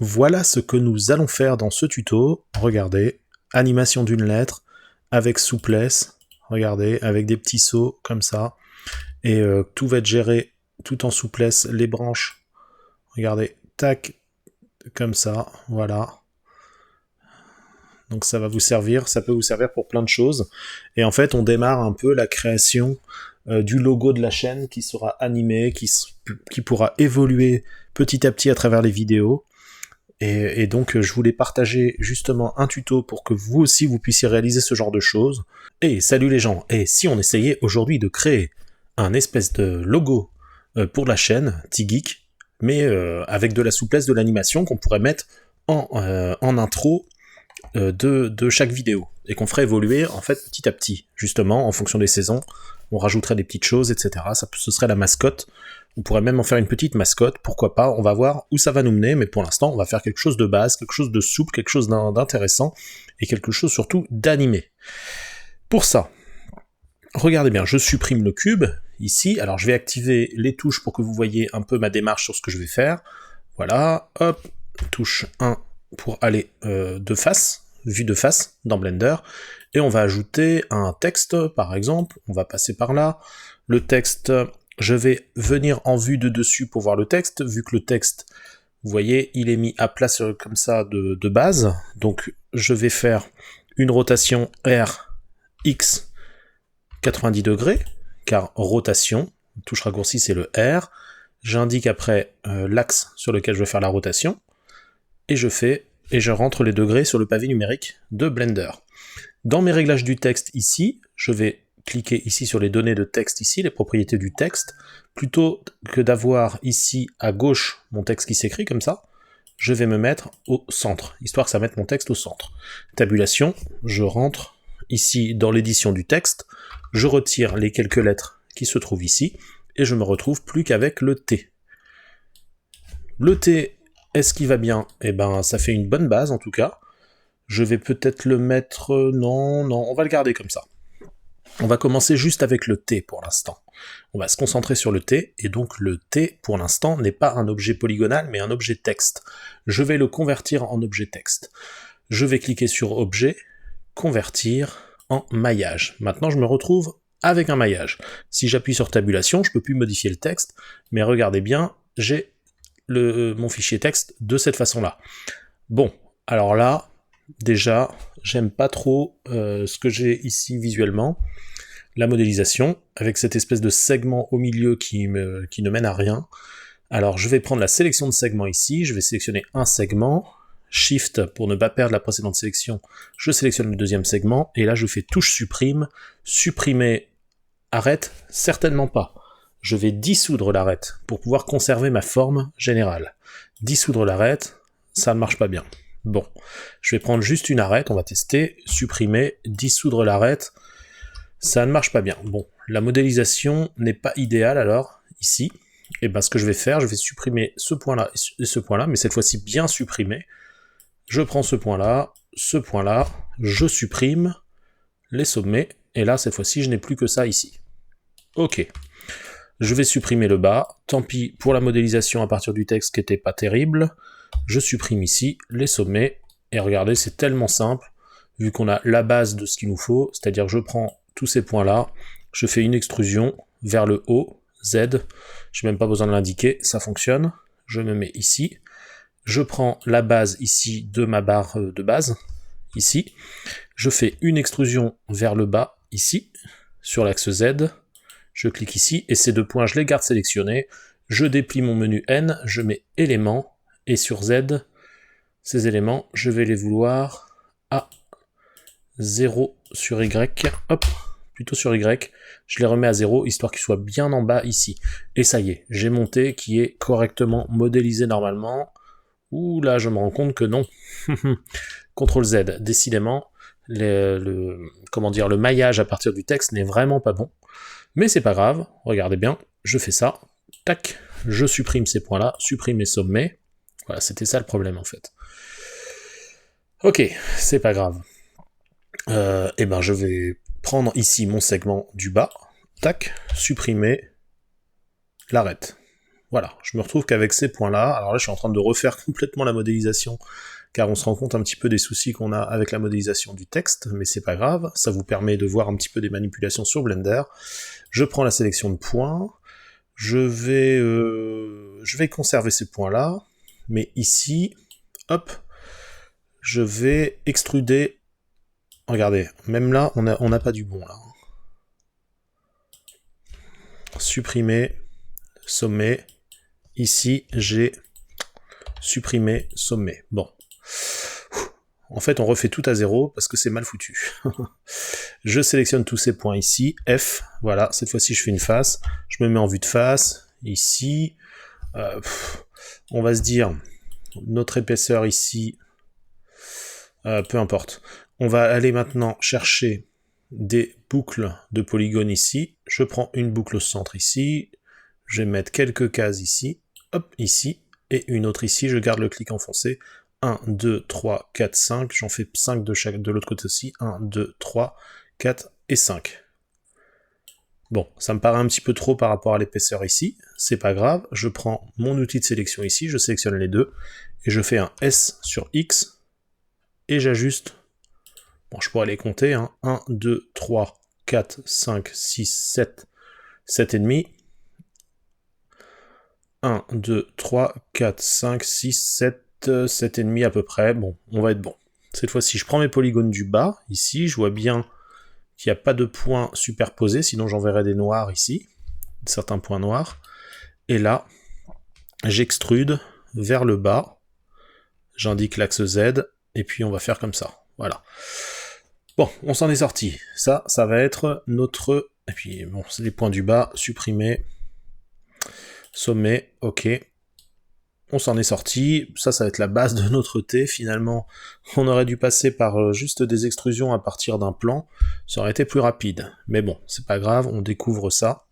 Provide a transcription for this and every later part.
Voilà ce que nous allons faire dans ce tuto. Regardez, animation d'une lettre, avec souplesse, regardez, avec des petits sauts comme ça, et tout va être géré tout en souplesse, les branches, regardez, tac, comme ça, voilà. Donc ça va vous servir, ça peut vous servir pour plein de choses. Et en fait, on démarre un peu la création du logo de la chaîne qui sera animé, qui pourra évoluer petit à petit à travers les vidéos. Et donc je voulais partager justement un tuto pour que vous aussi vous puissiez réaliser ce genre de choses. Et salut les gens, et si on essayait aujourd'hui de créer un espèce de logo pour la chaîne T-Geek, mais avec de la souplesse de l'animation qu'on pourrait mettre en intro de chaque vidéo, et qu'on ferait évoluer en fait petit à petit, justement en fonction des saisons, on rajouterait des petites choses, etc. Ce serait la mascotte. On pourrait même en faire une petite mascotte, pourquoi pas, on va voir où ça va nous mener, mais pour l'instant, on va faire quelque chose de base, quelque chose de souple, quelque chose d'intéressant, et quelque chose surtout d'animé. Pour ça, regardez bien, je supprime le cube, ici, alors je vais activer les touches pour que vous voyez un peu ma démarche sur ce que je vais faire. Voilà, hop, touche 1 pour aller de face, vue de face, dans Blender, et on va ajouter un texte, par exemple, on va passer par là, le texte... Je vais venir en vue de dessus pour voir le texte, vu que le texte, vous voyez, il est mis à plat comme ça de base, donc je vais faire une rotation R, X, 90 degrés, car rotation, touche raccourci c'est le R, j'indique après l'axe sur lequel je vais faire la rotation, et je rentre les degrés sur le pavé numérique de Blender. Dans mes réglages du texte ici, je vais cliquer ici sur les données de texte ici, les propriétés du texte, plutôt que d'avoir ici à gauche mon texte qui s'écrit comme ça, je vais me mettre au centre, histoire que ça mette mon texte au centre. Tabulation, je rentre ici dans l'édition du texte, je retire les quelques lettres qui se trouvent ici, et je me retrouve plus qu'avec le T. Le T, est-ce qu'il va bien? Eh ben, ça fait une bonne base en tout cas. Je vais peut-être le mettre... Non, on va le garder comme ça. On va commencer juste avec le T pour l'instant. On va se concentrer sur le T, et donc le T, pour l'instant, n'est pas un objet polygonal, mais un objet texte. Je vais le convertir en objet texte. Je vais cliquer sur Objet, Convertir en maillage. Maintenant, je me retrouve avec un maillage. Si j'appuie sur Tabulation, je ne peux plus modifier le texte, mais regardez bien, j'ai mon fichier texte de cette façon-là. Bon, alors là, déjà, j'aime pas trop ce que j'ai ici visuellement. La modélisation, avec cette espèce de segment au milieu qui ne mène à rien. Alors je vais prendre la sélection de segments ici, je vais sélectionner un segment, Shift pour ne pas perdre la précédente sélection, je sélectionne le deuxième segment, et là je fais touche supprime, supprimer arrête, certainement pas. Je vais dissoudre l'arrête pour pouvoir conserver ma forme générale. Dissoudre l'arrête, ça ne marche pas bien. Bon, je vais prendre juste une arête, on va tester, supprimer, dissoudre l'arête, ça ne marche pas bien. Bon, la modélisation n'est pas idéale alors, ici, et ben ce que je vais faire, je vais supprimer ce point-là et ce point-là, mais cette fois-ci bien supprimé. Je prends ce point-là, je supprime les sommets, et là, cette fois-ci, je n'ai plus que ça ici. Ok. Je vais supprimer le bas, tant pis pour la modélisation à partir du texte qui n'était pas terrible. Je supprime ici les sommets, et regardez, c'est tellement simple, vu qu'on a la base de ce qu'il nous faut, c'est-à-dire que je prends tous ces points-là, je fais une extrusion vers le haut, Z, j'ai même pas besoin de l'indiquer, ça fonctionne, je me mets ici, je prends la base ici de ma barre de base, ici, je fais une extrusion vers le bas, ici, sur l'axe Z, je clique ici, et ces deux points, je les garde sélectionnés, je déplie mon menu N, je mets éléments, et sur Z, ces éléments, je vais les vouloir à 0 sur Y, hop, plutôt sur Y, je les remets à 0, histoire qu'ils soient bien en bas ici. Et ça y est, j'ai mon T qui est correctement modélisé normalement. Ouh là, je me rends compte que non. CTRL Z, décidément, le maillage à partir du texte n'est vraiment pas bon. Mais c'est pas grave, regardez bien, je fais ça, tac, je supprime ces points-là, supprime les sommets. Voilà, c'était ça le problème en fait. Ok, c'est pas grave. Et ben je vais prendre ici mon segment du bas, tac, supprimer l'arrête. Voilà, je me retrouve qu'avec ces points-là. Alors là, je suis en train de refaire complètement la modélisation, car on se rend compte un petit peu des soucis qu'on a avec la modélisation du texte, mais c'est pas grave, ça vous permet de voir un petit peu des manipulations sur Blender. Je prends la sélection de points, je vais conserver ces points-là, mais ici, hop, je vais extruder. Regardez, même là, on n'a pas du bon, là. Supprimer, sommet. Ici, j'ai supprimé, sommet. Bon. En fait, on refait tout à zéro, parce que c'est mal foutu. Je sélectionne tous ces points ici, F, voilà, cette fois-ci je fais une face, je me mets en vue de face, ici, on va se dire, notre épaisseur ici, peu importe. On va aller maintenant chercher des boucles de polygones ici, je prends une boucle au centre ici, je vais mettre quelques cases ici, hop, ici, et une autre ici, je garde le clic enfoncé, 1, 2, 3, 4, 5, j'en fais 5 de l'autre côté aussi, 1, 2, 3, 4 et 5. Bon, ça me paraît un petit peu trop par rapport à l'épaisseur ici, c'est pas grave, je prends mon outil de sélection ici, je sélectionne les deux, et je fais un S sur X, et j'ajuste. Bon, je pourrais les compter, hein. 1, 2, 3, 4, 5, 6, 7, 7 et demi. 1, 2, 3, 4, 5, 6, 7, 7 et demi à peu près. Bon, on va être bon. Cette fois-ci, je prends mes polygones du bas, ici, je vois bien qu'il n'y a pas de points superposés, sinon j'enverrai des noirs ici, certains points noirs. Et là, j'extrude vers le bas, j'indique l'axe Z, et puis on va faire comme ça. Voilà. Bon, on s'en est sorti. Ça va être notre... Et puis, bon, c'est les points du bas, supprimer, sommet, ok. On s'en est sorti, ça va être la base de notre T, finalement, on aurait dû passer par juste des extrusions à partir d'un plan, ça aurait été plus rapide. Mais bon, c'est pas grave, on découvre ça.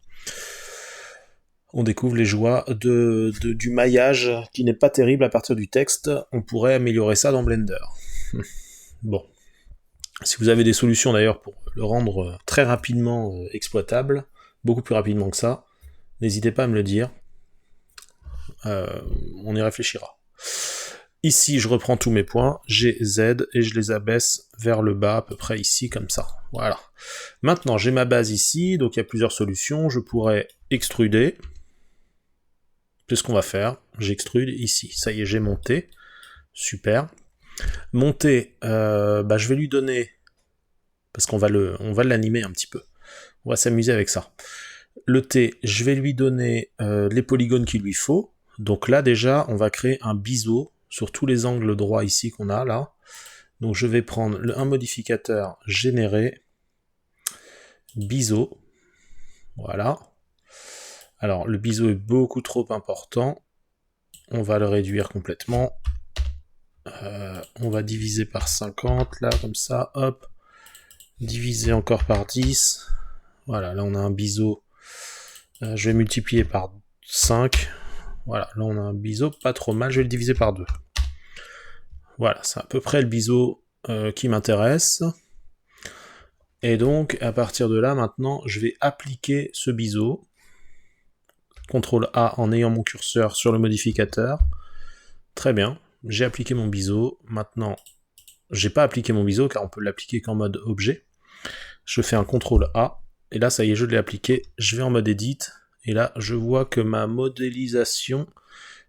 On découvre les joies du maillage, qui n'est pas terrible à partir du texte, on pourrait améliorer ça dans Blender. Bon. Si vous avez des solutions d'ailleurs pour le rendre très rapidement exploitable, beaucoup plus rapidement que ça, n'hésitez pas à me le dire. On y réfléchira. Ici, je reprends tous mes points, j'ai Z, et je les abaisse vers le bas, à peu près ici, comme ça. Voilà. Maintenant, j'ai ma base ici, donc il y a plusieurs solutions. Je pourrais extruder. C'est ce qu'on va faire. J'extrude ici. Ça y est, j'ai monté. Super. Monter, je vais lui donner... Parce qu'on va l'animer un petit peu. On va s'amuser avec ça. Le T, je vais lui donner les polygones qu'il lui faut. Donc là, déjà, on va créer un biseau sur tous les angles droits ici qu'on a, là. Donc je vais prendre un modificateur générer, biseau. Voilà. Alors, le biseau est beaucoup trop important. On va le réduire complètement. On va diviser par 50, là, comme ça, hop. Diviser encore par 10. Voilà, là on a un biseau. Je vais multiplier par 5. Voilà, là on a un biseau pas trop mal, je vais le diviser par 2. Voilà, c'est à peu près le biseau qui m'intéresse. Et donc, à partir de là, maintenant, je vais appliquer ce biseau. CTRL A en ayant mon curseur sur le modificateur. Très bien, j'ai appliqué mon biseau. Maintenant, j'ai pas appliqué mon biseau, car on peut l'appliquer qu'en mode objet. Je fais un CTRL A, et là, ça y est, je l'ai appliqué. Je vais en mode Edit, et là, je vois que ma modélisation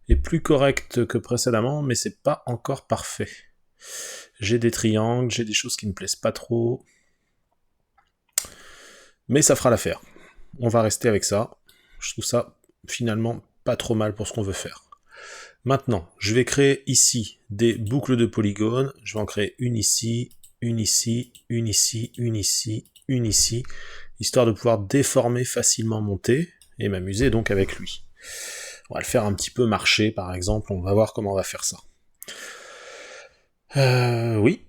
est plus correcte que précédemment, mais c'est pas encore parfait. J'ai des triangles, j'ai des choses qui me plaisent pas trop. Mais ça fera l'affaire. On va rester avec ça. Je trouve ça, finalement, pas trop mal pour ce qu'on veut faire. Maintenant, je vais créer ici des boucles de polygones. Je vais en créer une ici, une ici, une ici, une ici, une ici, histoire de pouvoir déformer facilement mon T et m'amuser donc avec lui. On va le faire un petit peu marcher, par exemple. On va voir comment on va faire ça. Oui.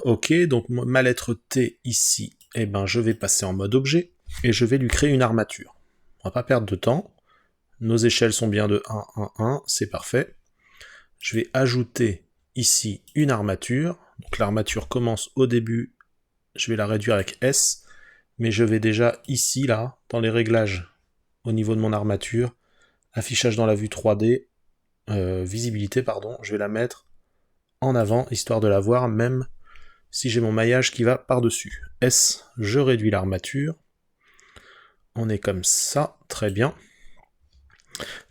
Ok, donc ma lettre T ici, eh ben, je vais passer en mode objet et je vais lui créer une armature. On va pas perdre de temps. Nos échelles sont bien de 1, 1, 1, c'est parfait. Je vais ajouter ici une armature. Donc l'armature commence au début, je vais la réduire avec S, mais je vais déjà ici, là, dans les réglages, au niveau de mon armature, affichage dans la vue 3D, visibilité, pardon, je vais la mettre en avant, histoire de la voir, même si j'ai mon maillage qui va par-dessus. S, je réduis l'armature. On est comme ça, très bien.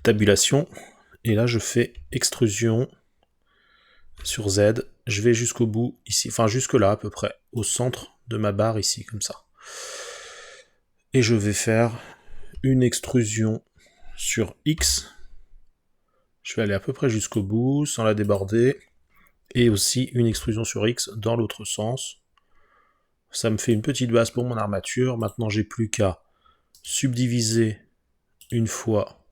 Tabulation, et là je fais extrusion sur Z, je vais jusqu'au bout, ici, enfin jusque là à peu près, au centre de ma barre ici, comme ça. Et je vais faire une extrusion sur X, je vais aller à peu près jusqu'au bout, sans la déborder, et aussi une extrusion sur X dans l'autre sens. Ça me fait une petite base pour mon armature, maintenant j'ai plus qu'à subdiviser une fois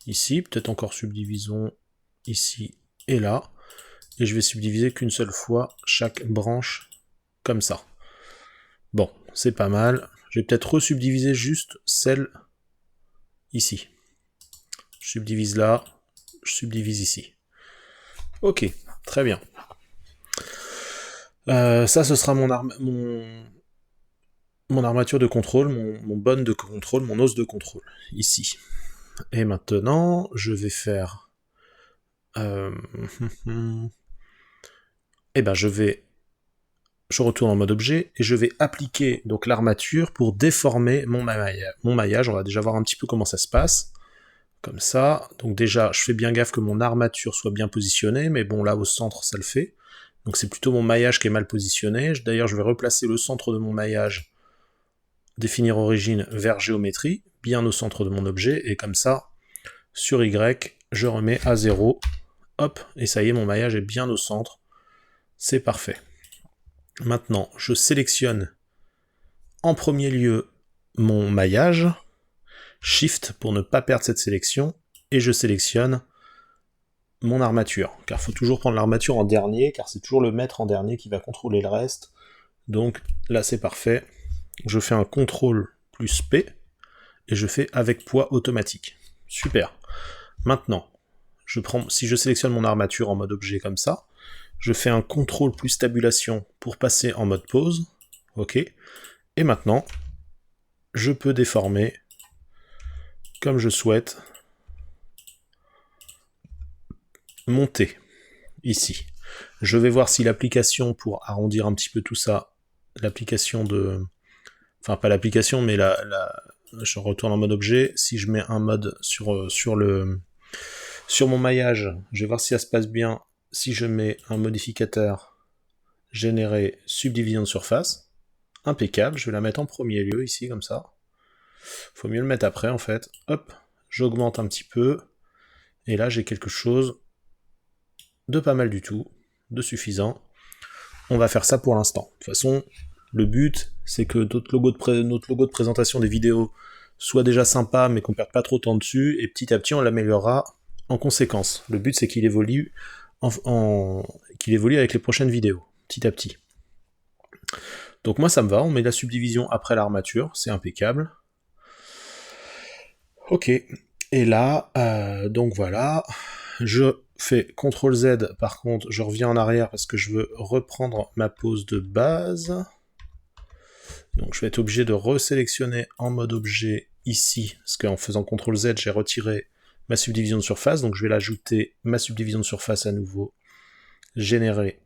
ici, peut-être encore subdivisons ici et là, et je vais subdiviser qu'une seule fois chaque branche, comme ça. Bon, c'est pas mal, je vais peut-être resubdiviser juste celle ici. Je subdivise là, je subdivise ici. Ok, très bien. Ça, ce sera mon armature de contrôle, mon bonne de contrôle, mon os de contrôle, ici. Et maintenant, je vais faire... Eh ben, je retourne en mode objet, et je vais appliquer donc l'armature pour déformer mon maillage. On va déjà voir un petit peu comment ça se passe. Comme ça. Donc déjà, je fais bien gaffe que mon armature soit bien positionnée, mais bon, là, au centre, ça le fait. Donc c'est plutôt mon maillage qui est mal positionné. D'ailleurs, je vais replacer le centre de mon maillage, définir origine vers géométrie, bien au centre de mon objet, et comme ça, sur Y, je remets à 0, hop, et ça y est, mon maillage est bien au centre, c'est parfait. Maintenant, je sélectionne en premier lieu mon maillage, Shift pour ne pas perdre cette sélection, et je sélectionne mon armature, car il faut toujours prendre l'armature en dernier, car c'est toujours le maître en dernier qui va contrôler le reste, donc là c'est parfait. Je fais un CTRL plus P, et je fais avec poids automatique. Super. Maintenant, si je sélectionne mon armature en mode objet comme ça, je fais un CTRL plus tabulation pour passer en mode pause. Ok. Et maintenant, je peux déformer comme je souhaite, monter ici. Je vais voir si l'application, pour arrondir un petit peu tout ça, l'application de... Enfin, pas l'application, mais je retourne en mode objet. Si je mets un mode sur mon maillage, je vais voir si ça se passe bien. Si je mets un modificateur générer subdivision de surface, impeccable, je vais la mettre en premier lieu ici, comme ça. Faut mieux le mettre après, en fait. Hop, j'augmente un petit peu, et là j'ai quelque chose de pas mal du tout, de suffisant. On va faire ça pour l'instant. De toute façon, le but, c'est que notre logo de présentation des vidéos soit déjà sympa, mais qu'on perde pas trop de temps dessus, et petit à petit, on l'améliorera en conséquence. Le but, c'est qu'il évolue, qu'il évolue avec les prochaines vidéos, petit à petit. Donc moi, ça me va, on met la subdivision après l'armature, c'est impeccable. Ok, et là, donc voilà, je fais CTRL Z, par contre, je reviens en arrière parce que je veux reprendre ma pose de base. Donc je vais être obligé de resélectionner en mode objet ici, parce qu'en faisant CTRL Z, j'ai retiré ma subdivision de surface, donc je vais l'ajouter, ma subdivision de surface à nouveau, générer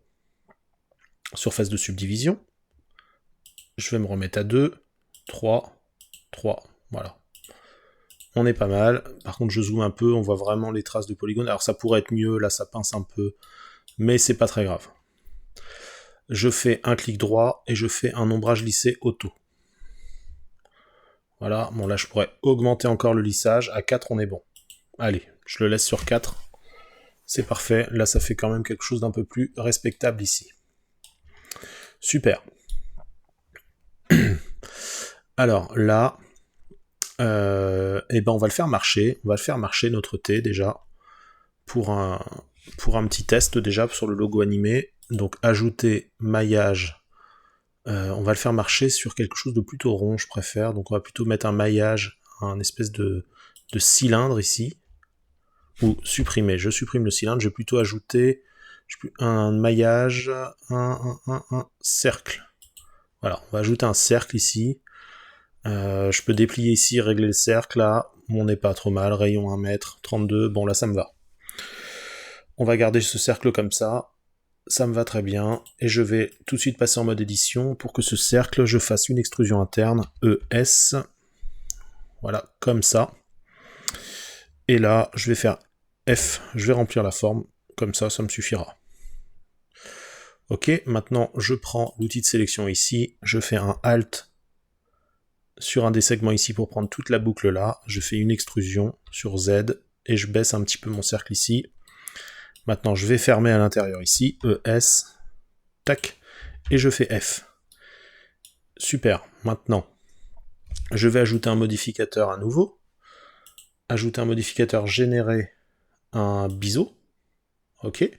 surface de subdivision. Je vais me remettre à 2, 3, 3, voilà. On est pas mal. Par contre, je zoome un peu, on voit vraiment les traces de polygones. Alors ça pourrait être mieux, là ça pince un peu, mais c'est pas très grave. Je fais un clic droit et je fais un ombrage lissé auto. Voilà, bon là je pourrais augmenter encore le lissage. À 4, on est bon. Allez, je le laisse sur 4. C'est parfait. Là, ça fait quand même quelque chose d'un peu plus respectable ici. Super. Alors là, eh ben on va le faire marcher. On va le faire marcher notre T déjà pour un petit test déjà sur le logo animé. Donc ajouter maillage. On va le faire marcher sur quelque chose de plutôt rond, je préfère. Donc on va plutôt mettre un maillage, un espèce de cylindre ici. Ou supprimer. Je supprime le cylindre. Je vais plutôt ajouter un maillage, un cercle. Voilà, on va ajouter un cercle ici. Je peux déplier ici, régler le cercle là. on n'est pas trop mal, rayon 1 mètre, 32, bon là ça me va. On va garder ce cercle comme ça me va très bien, et je vais tout de suite passer en mode édition pour que ce cercle, je fasse une extrusion interne, ES, voilà, comme ça. Et là, je vais faire F, je vais remplir la forme, comme ça me suffira. Ok, maintenant je prends l'outil de sélection ici, je fais un Alt sur un des segments ici pour prendre toute la boucle là, je fais une extrusion sur Z, et je baisse un petit peu mon cercle ici. Maintenant je vais fermer à l'intérieur ici, ES, tac, et je fais F. Super, maintenant je vais ajouter un modificateur à nouveau, ajouter un modificateur, générer un biseau, ok.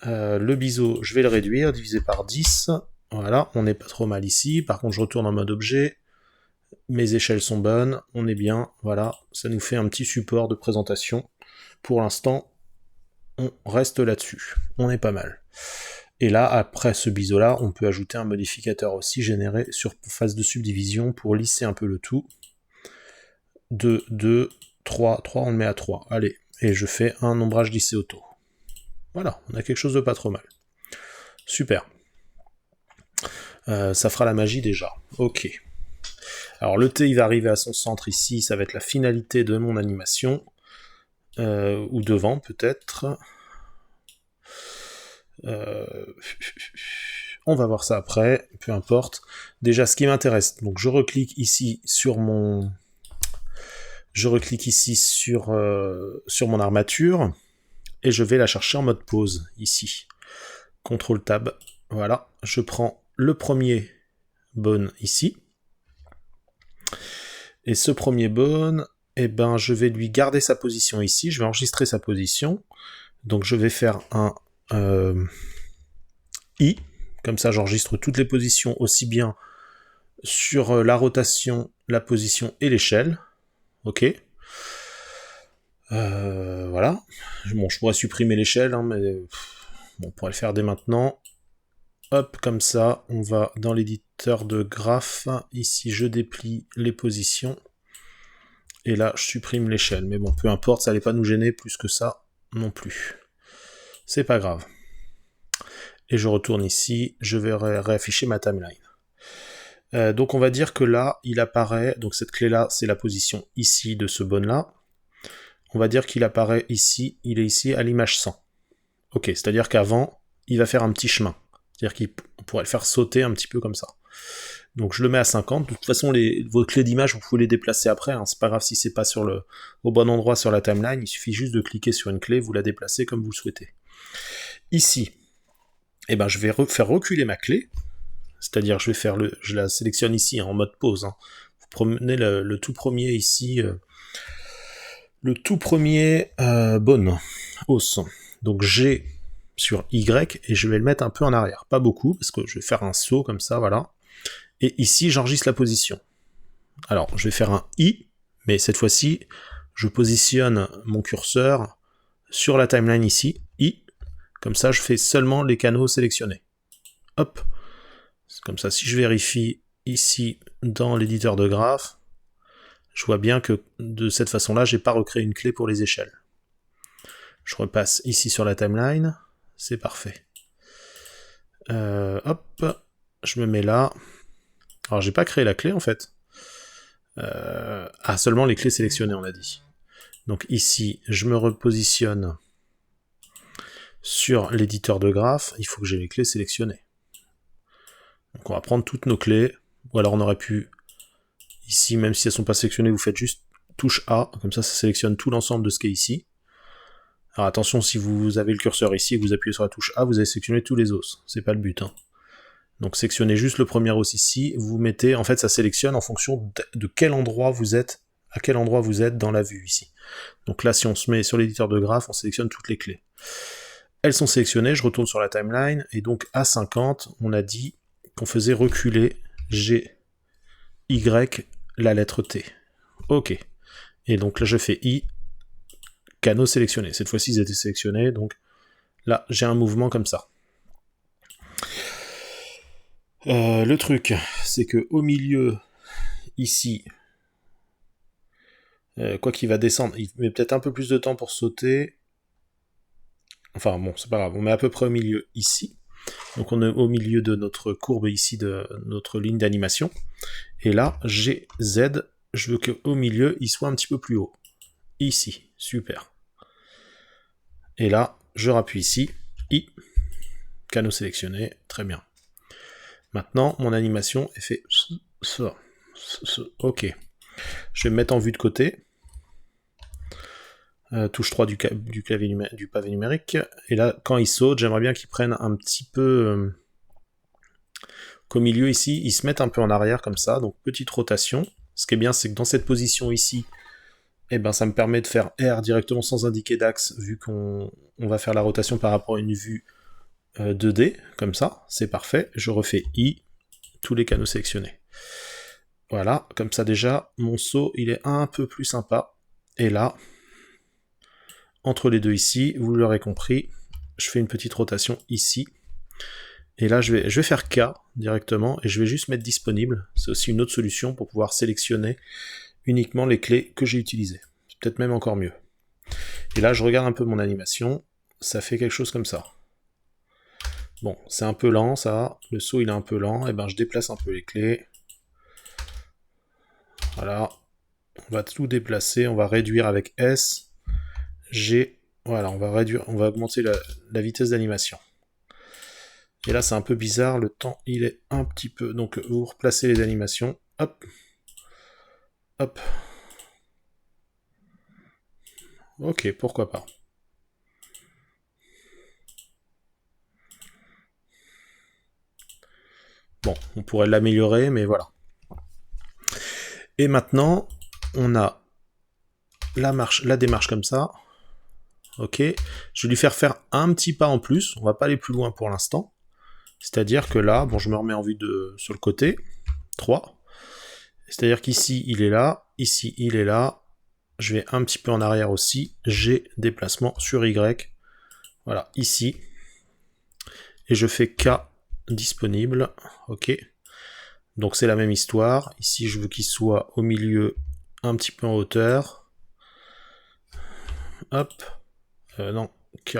Le biseau, je vais le réduire, diviser par 10, voilà, on n'est pas trop mal ici. Par contre je retourne en mode objet, mes échelles sont bonnes, on est bien, voilà, ça nous fait un petit support de présentation. Pour l'instant, on reste là-dessus, on est pas mal. Et là, après ce biseau-là, on peut ajouter un modificateur aussi généré sur phase de subdivision pour lisser un peu le tout. 2, 2, 3, 3, on le met à 3, allez, et je fais un ombrage lissé auto. Voilà, on a quelque chose de pas trop mal. Super. Ça fera la magie déjà. Ok. Alors le T, il va arriver à son centre ici, ça va être la finalité de mon animation. Ou devant, peut-être. On va voir ça après, peu importe. Déjà, ce qui m'intéresse, donc je reclique ici sur mon... Je reclique ici sur mon armature, et je vais la chercher en mode pause, ici. CTRL-TAB, voilà. Je prends le premier bone ici. Et ce premier bone, eh ben, je vais lui garder sa position ici, je vais enregistrer sa position. Donc je vais faire un I, comme ça j'enregistre toutes les positions aussi bien sur la rotation, la position et l'échelle. Ok. Voilà. Bon, je pourrais supprimer l'échelle, hein, mais bon, on pourrait le faire dès maintenant. Hop, comme ça, on va dans l'éditeur de graphes. Ici, je déplie les positions. Et là, je supprime l'échelle. Mais bon, peu importe, ça n'allait pas nous gêner plus que ça non plus. C'est pas grave. Et je retourne ici, je vais réafficher ma timeline. Donc on va dire que là, il apparaît, donc cette clé-là, c'est la position ici de ce bone-là. On va dire qu'il apparaît ici, il est ici à l'image 100. Ok, c'est-à-dire qu'avant, il va faire un petit chemin. C'est-à-dire qu'on pourrait le faire sauter un petit peu comme ça. Donc je le mets à 50. De toute façon, vos clés d'image, vous pouvez les déplacer après. Hein. C'est pas grave si c'est pas au bon endroit sur la timeline. Il suffit juste de cliquer sur une clé, vous la déplacez comme vous le souhaitez. Ici, eh ben, je vais faire reculer ma clé. C'est-à-dire, je la sélectionne ici en mode pause. Hein. Vous prenez le tout premier ici, le tout premier bone, os. Donc G sur Y, et je vais le mettre un peu en arrière. Pas beaucoup, parce que je vais faire un saut comme ça, voilà. Et ici, j'enregistre la position. Alors, je vais faire un I, mais cette fois-ci, je positionne mon curseur sur la timeline ici, I. Comme ça, je fais seulement les canaux sélectionnés. Hop. Comme ça, si je vérifie ici dans l'éditeur de graphes, je vois bien que de cette façon-là, j'ai pas recréé une clé pour les échelles. Je repasse ici sur la timeline, c'est parfait. Hop, je me mets là. Alors, j'ai pas créé la clé en fait. Seulement les clés sélectionnées, on a dit. Donc ici, je me repositionne sur l'éditeur de graphes. Il faut que j'ai les clés sélectionnées. Donc on va prendre toutes nos clés, ou alors on aurait pu, ici, même si elles ne sont pas sélectionnées, vous faites juste touche A, comme ça sélectionne tout l'ensemble de ce qui est ici. Alors attention, si vous avez le curseur ici et que vous appuyez sur la touche A, vous allez sélectionner tous les os, c'est pas le but. Hein. Donc sélectionnez juste le premier os ici, vous mettez, en fait ça sélectionne en fonction de quel endroit vous êtes, à quel endroit vous êtes dans la vue ici. Donc là, si on se met sur l'éditeur de graphes, on sélectionne toutes les clés. Elles sont sélectionnées, je retourne sur la timeline, et donc à 50, on a dit qu'on faisait reculer G, Y, la lettre T. Ok. Et donc là, je fais I, canaux sélectionnés. Cette fois-ci, ils étaient sélectionnés, donc là, j'ai un mouvement comme ça. Le truc, c'est que au milieu, ici, Quoi qu'il va descendre, il met peut-être un peu plus de temps pour sauter. Enfin bon, c'est pas grave, on met à peu près au milieu ici. Donc on est au milieu de notre courbe ici, de notre ligne d'animation. Et là, G, Z, je veux qu'au milieu, il soit un petit peu plus haut. Ici, super. Et là, je rappuie ici, I, canaux sélectionnés, très bien. Maintenant, mon animation est fait ça. Ok. Je vais me mettre en vue de côté. Touche 3 du pavé numérique. Et là, quand il saute, j'aimerais bien qu'il prenne un petit peu... qu'au milieu ici, il se mette un peu en arrière comme ça. Donc petite rotation. Ce qui est bien, c'est que dans cette position ici, eh ben, ça me permet de faire R directement sans indiquer d'axe, vu qu'on va faire la rotation par rapport à une vue 2D, comme ça, c'est parfait. Je refais I, tous les canaux sélectionnés. Voilà, comme ça déjà, mon saut, il est un peu plus sympa. Et là, entre les deux ici, vous l'aurez compris, je fais une petite rotation ici. Et là, je vais faire K directement, et je vais juste mettre disponible. C'est aussi une autre solution pour pouvoir sélectionner uniquement les clés que j'ai utilisées. C'est peut-être même encore mieux. Et là, je regarde un peu mon animation, ça fait quelque chose comme ça. Bon, c'est un peu lent, ça. Le saut, il est un peu lent. Et ben, je déplace un peu les clés. Voilà. On va tout déplacer. On va réduire avec S, G. Voilà, on va réduire, on va augmenter la vitesse d'animation. Et là, c'est un peu bizarre. Le temps, il est un petit peu... Donc, vous replacez les animations. Hop. Hop. Ok, pourquoi pas. Bon, on pourrait l'améliorer, mais voilà. Et maintenant, on a la démarche comme ça. Ok. Je vais lui faire un petit pas en plus. On va pas aller plus loin pour l'instant. C'est-à-dire que là, bon, je me remets en vue sur le côté. 3. C'est-à-dire qu'ici, il est là. Ici, il est là. Je vais un petit peu en arrière aussi. G, déplacement sur Y. Voilà, ici. Et je fais K disponible. Ok. Donc c'est la même histoire. Ici, je veux qu'il soit au milieu, un petit peu en hauteur. Hop. Non, K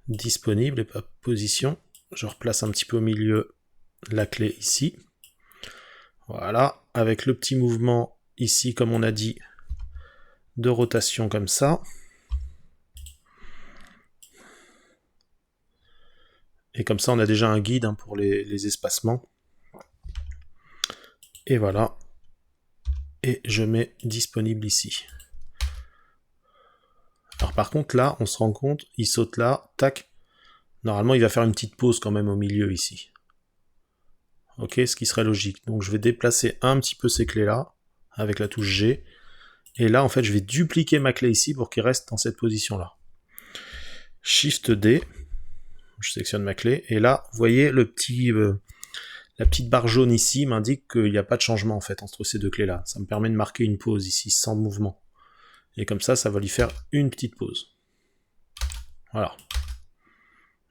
disponible et pas position. Je replace un petit peu au milieu la clé ici. Voilà. Avec le petit mouvement ici, comme on a dit, de rotation comme ça. Et comme ça, on a déjà un guide pour les espacements. Et voilà. Et je mets disponible ici. Alors par contre, là, on se rend compte, il saute là, tac. Normalement, il va faire une petite pause quand même au milieu ici. Ok, ce qui serait logique. Donc je vais déplacer un petit peu ces clés-là, avec la touche G. Et là, en fait, je vais dupliquer ma clé ici pour qu'il reste dans cette position-là. Shift D. Je sélectionne ma clé. Et là, vous voyez, la petite barre jaune ici m'indique qu'il n'y a pas de changement en fait entre ces deux clés-là. Ça me permet de marquer une pause ici, sans mouvement. Et comme ça, ça va lui faire une petite pause. Voilà.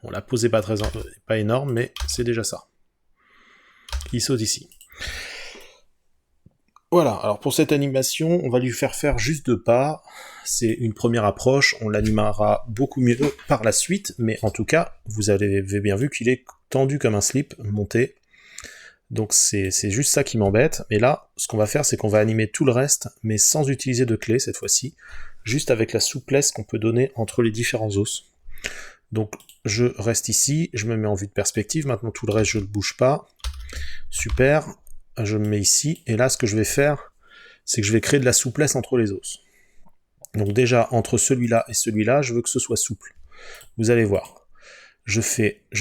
Bon, la pause n'est pas énorme, mais c'est déjà ça. Il saute ici. Voilà, alors pour cette animation, on va lui faire juste 2 pas. C'est une première approche, on l'animera beaucoup mieux par la suite, mais en tout cas, vous avez bien vu qu'il est tendu comme un slip, monté. Donc c'est juste ça qui m'embête. Mais là, ce qu'on va faire, c'est qu'on va animer tout le reste, mais sans utiliser de clé cette fois-ci, juste avec la souplesse qu'on peut donner entre les différents os. Donc je reste ici, je me mets en vue de perspective, maintenant tout le reste je ne bouge pas. Super, je me mets ici, et là ce que je vais faire, c'est que je vais créer de la souplesse entre les os. Donc déjà, entre celui-là et celui-là, je veux que ce soit souple. Vous allez voir. Je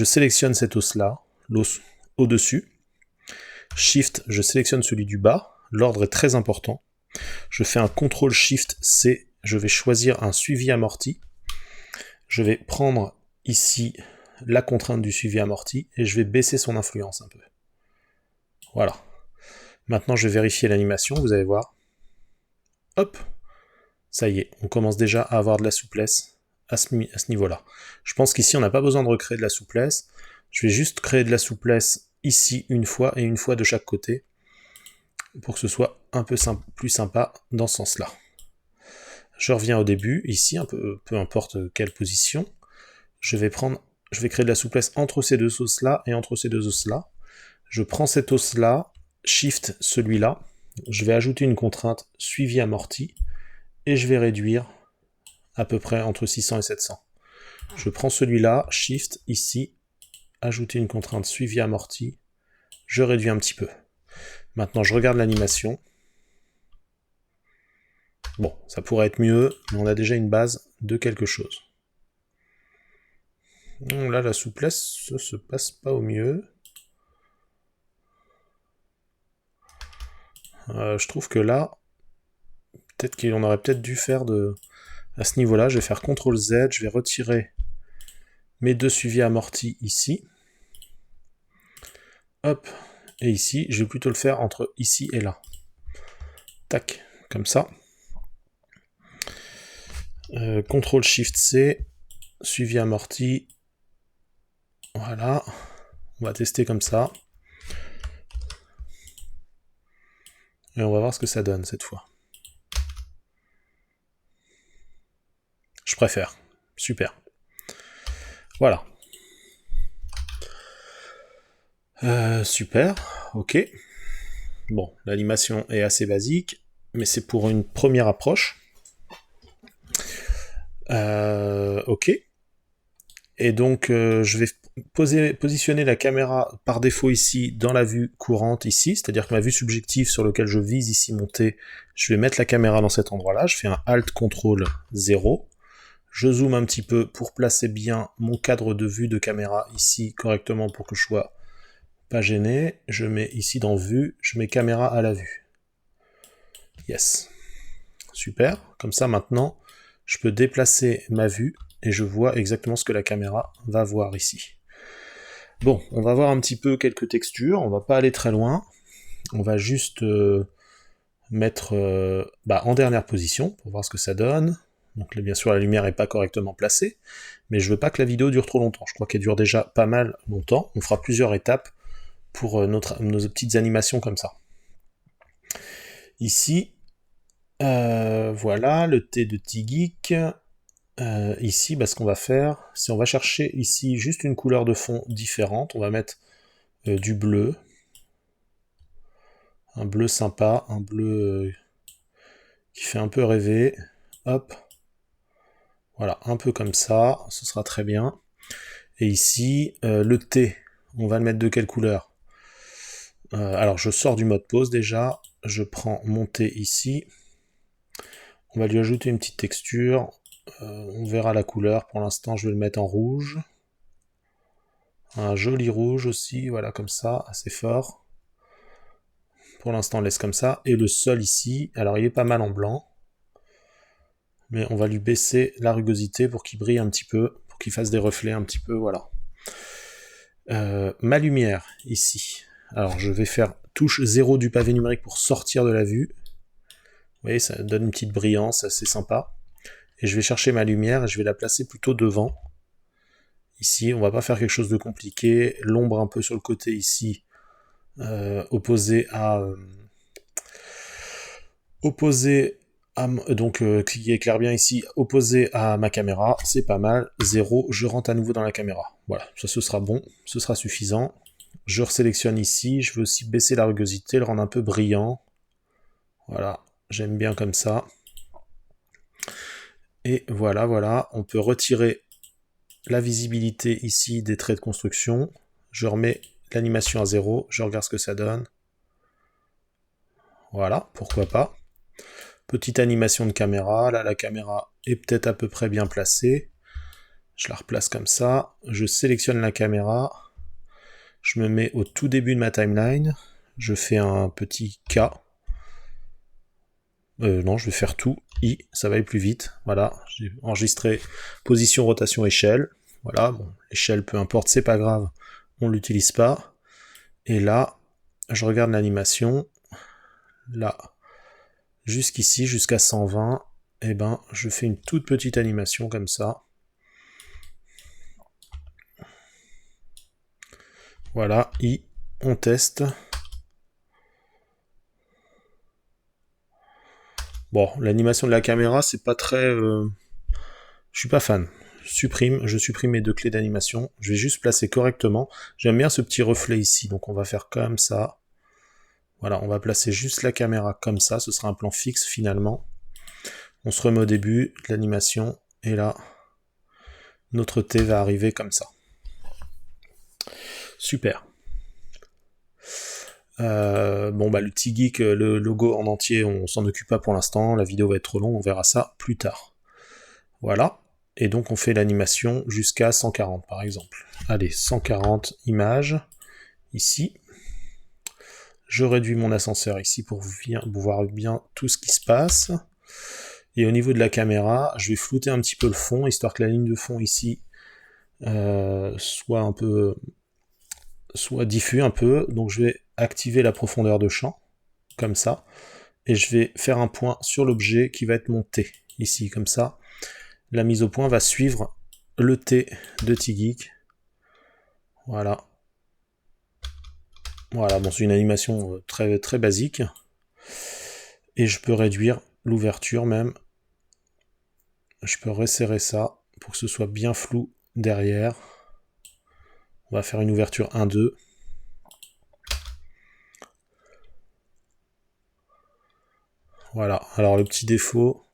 sélectionne cet os-là, l'os au-dessus. Shift, je sélectionne celui du bas. L'ordre est très important. Je fais un CTRL SHIFT C. Je vais choisir un suivi amorti. Je vais prendre ici la contrainte du suivi amorti et je vais baisser son influence un peu. Voilà. Maintenant, je vais vérifier l'animation, vous allez voir. Hop, ça y est, on commence déjà à avoir de la souplesse à ce niveau-là. Je pense qu'ici, on n'a pas besoin de recréer de la souplesse. Je vais juste créer de la souplesse ici une fois de chaque côté pour que ce soit un peu plus sympa dans ce sens-là. Je reviens au début, ici, peu importe quelle position. Je vais créer de la souplesse entre ces deux os-là et entre ces deux os-là. Je prends cet os-là, shift celui-là, je vais ajouter une contrainte suivi amorti, et je vais réduire à peu près entre 600 et 700. Je prends celui-là, shift, ici, ajouter une contrainte suivi amorti, je réduis un petit peu. Maintenant, je regarde l'animation. Bon, ça pourrait être mieux, mais on a déjà une base de quelque chose. Là, la souplesse, ça se passe pas au mieux. Je trouve que là, peut-être qu'on aurait peut-être dû faire à ce niveau-là, je vais faire CTRL Z, je vais retirer mes deux suivis amortis ici. Hop, et ici, je vais plutôt le faire entre ici et là. Tac, comme ça. CTRL SHIFT C, suivi amorti. Voilà, on va tester comme ça. Et on va voir ce que ça donne cette fois. Je préfère. Super. Voilà. Super, ok. Bon, l'animation est assez basique, mais c'est pour une première approche. Ok. Et donc, je vais positionner la caméra par défaut ici, dans la vue courante ici, c'est-à-dire que ma vue subjective sur laquelle je vise ici monter, je vais mettre la caméra dans cet endroit-là, je fais un Alt-Ctrl 0, je zoome un petit peu pour placer bien mon cadre de vue de caméra ici correctement pour que je sois pas gêné, je mets ici dans vue, je mets caméra à la vue. Yes. Super. Comme ça maintenant, je peux déplacer ma vue et je vois exactement ce que la caméra va voir ici. Bon, on va voir un petit peu quelques textures, on va pas aller très loin, on va juste mettre en dernière position pour voir ce que ça donne. Donc là, bien sûr la lumière n'est pas correctement placée, mais je veux pas que la vidéo dure trop longtemps, je crois qu'elle dure déjà pas mal longtemps, on fera plusieurs étapes pour nos petites animations comme ça. Ici, voilà, le T de T-Geek. Ici, ce qu'on va faire, c'est on va chercher ici juste une couleur de fond différente. On va mettre du bleu. Un bleu sympa, un bleu qui fait un peu rêver. Hop. Voilà, un peu comme ça, ce sera très bien. Et ici, le T, on va le mettre de quelle couleur? Alors, je sors du mode pause déjà. Je prends mon T ici. On va lui ajouter une petite texture. On verra la couleur. Pour l'instant, je vais le mettre en rouge. Un joli rouge aussi, voilà, comme ça, assez fort. Pour l'instant, on laisse comme ça. Et le sol ici, alors il est pas mal en blanc. Mais on va lui baisser la rugosité pour qu'il brille un petit peu, pour qu'il fasse des reflets un petit peu, voilà. Ma lumière, ici. Alors, je vais faire touche 0 du pavé numérique pour sortir de la vue. Vous voyez, ça donne une petite brillance, assez sympa. Et je vais chercher ma lumière et je vais la placer plutôt devant. Ici, on va pas faire quelque chose de compliqué. L'ombre un peu sur le côté ici, opposé à donc qui éclaire bien ici, opposé à ma caméra, c'est pas mal. 0, je rentre à nouveau dans la caméra. Voilà, ça ce sera bon, ce sera suffisant. Je resélectionne ici, je veux aussi baisser la rugosité, le rendre un peu brillant. Voilà, j'aime bien comme ça. Et voilà, voilà, on peut retirer la visibilité ici des traits de construction. Je remets l'animation à 0, je regarde ce que ça donne. Voilà, pourquoi pas. Petite animation de caméra, là la caméra est peut-être à peu près bien placée. Je la replace comme ça, je sélectionne la caméra, je me mets au tout début de ma timeline, je fais un petit K. Non, je vais faire tout, I, ça va aller plus vite. Voilà, j'ai enregistré position, rotation, échelle. Voilà, bon, l'échelle, peu importe, c'est pas grave, on l'utilise pas. Et là, je regarde l'animation, là, jusqu'ici, jusqu'à 120, et ben, je fais une toute petite animation comme ça. Voilà, I, on teste. Bon, l'animation de la caméra, c'est pas très... Je suis pas fan. Je supprime mes deux clés d'animation. Je vais juste placer correctement. J'aime bien ce petit reflet ici, donc on va faire comme ça. Voilà, on va placer juste la caméra comme ça. Ce sera un plan fixe finalement. On se remet au début de l'animation. Et là, notre T va arriver comme ça. Super. Bon bah le T-Geek, le logo en entier, on s'en occupe pas pour l'instant. La vidéo va être trop longue, on verra ça plus tard. Voilà. Et donc on fait l'animation jusqu'à 140 par exemple. Allez, 140 images, ici. Je réduis mon ascenseur ici pour voir bien tout ce qui se passe. Et au niveau de la caméra, je vais flouter un petit peu le fond, histoire que la ligne de fond ici soit diffus un peu. Donc je vais activer la profondeur de champ, comme ça. Et je vais faire un point sur l'objet qui va être monté, ici, comme ça. La mise au point va suivre le T de T-Geek. Voilà. Voilà, bon, c'est une animation très, très basique. Et je peux réduire l'ouverture même. Je peux resserrer ça pour que ce soit bien flou derrière. On va faire une ouverture 1-2. Voilà, alors le petit défaut,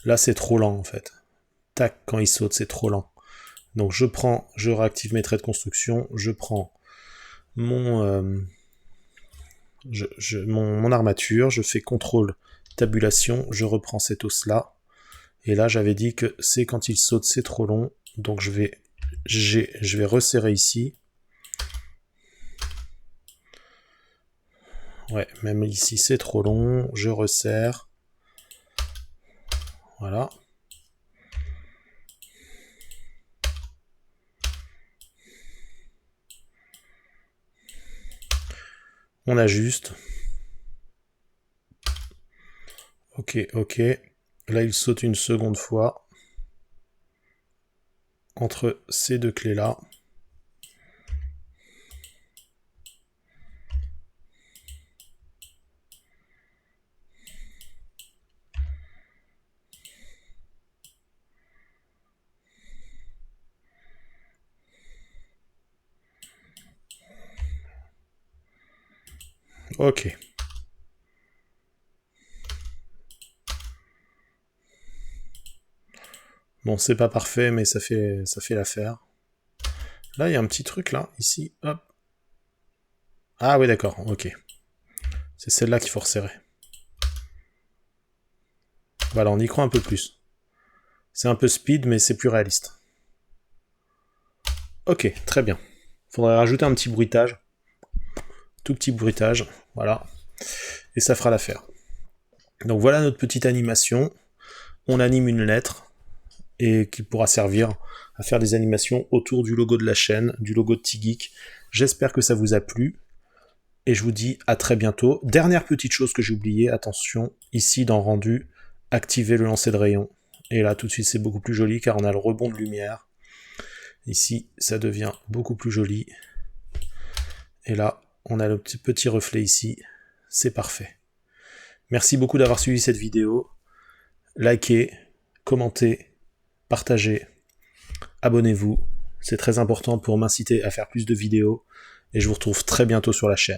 là c'est trop lent en fait. Tac, quand il saute, c'est trop lent. Donc je réactive mes traits de construction, je prends mon armature, je fais contrôle tabulation, je reprends cet os là, et là j'avais dit que c'est quand il saute c'est trop long, donc je vais resserrer ici. Ouais, même ici c'est trop long, je resserre. Voilà. On ajuste. Ok, ok. Là, il saute une seconde fois. Entre ces deux clés-là. Ok. Bon, c'est pas parfait, mais ça fait l'affaire. Là, il y a un petit truc, là, ici, hop. Ah oui, d'accord, ok. C'est celle-là qu'il faut resserrer. Voilà, on y croit un peu plus. C'est un peu speed, mais c'est plus réaliste. Ok, très bien. Faudrait rajouter un petit bruitage. Tout petit bruitage, voilà. Et ça fera l'affaire. Donc voilà notre petite animation. On anime une lettre, et qui pourra servir à faire des animations autour du logo de la chaîne, du logo de T-Geek. J'espère que ça vous a plu, et je vous dis à très bientôt. Dernière petite chose que j'ai oublié, attention, ici dans rendu, activez le lancer de rayon. Et là tout de suite c'est beaucoup plus joli car on a le rebond de lumière. Ici ça devient beaucoup plus joli. Et là on a le petit reflet ici, c'est parfait. Merci beaucoup d'avoir suivi cette vidéo. Likez, commentez, partagez, abonnez-vous, c'est très important pour m'inciter à faire plus de vidéos, et je vous retrouve très bientôt sur la chaîne.